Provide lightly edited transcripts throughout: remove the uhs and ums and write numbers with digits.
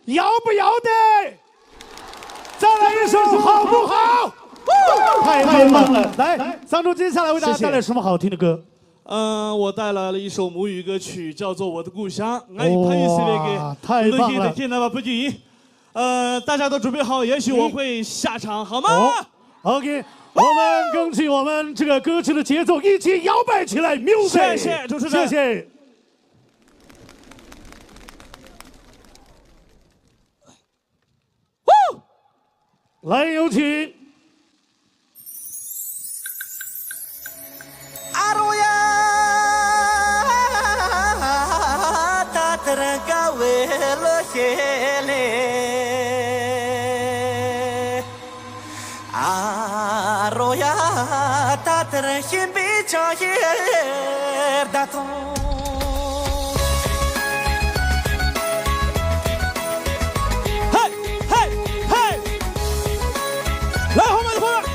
要不要的？再来一首好不好？太棒了！来，张总接下来为大家带来什么好听的歌？我带来了一首母语歌曲，叫做《我的故乡》。哇，太棒了！大家都准备好，也许我会下场，好吗？OK， 我们根据我们这个歌曲的节奏一起摇摆起来 ，music！ 谢谢主持人，谢谢。来，有请。来，后面的朋友们。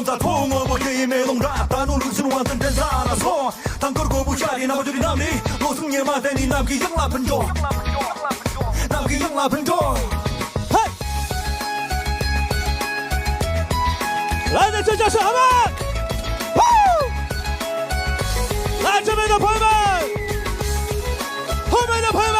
자 통어버 게임에 농락 단어를 주는 완전 된사라서 단거르고 부자리 나머지리 남니 노승예 마대니 남기 영라픈 조 남기 영라픈 조来的这就是我们，来这边的朋友们，后面的朋友们。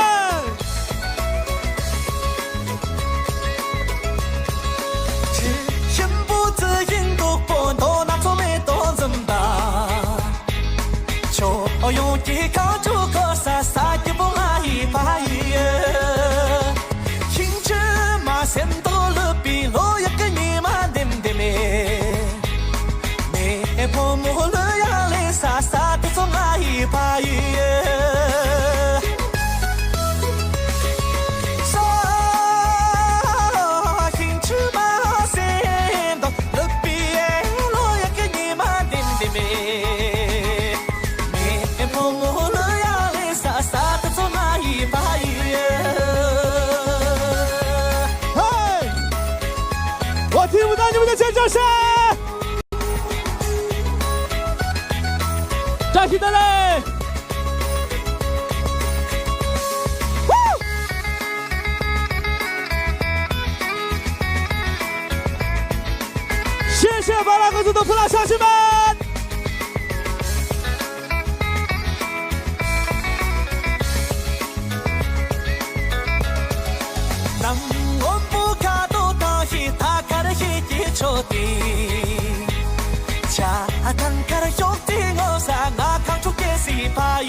我听不到你们的尖叫声，站起来嘞！谢谢巴拉格族的普拉乡亲们。cha thằng cả dốc tiếng ngô sa ngã khang chúc kế si pa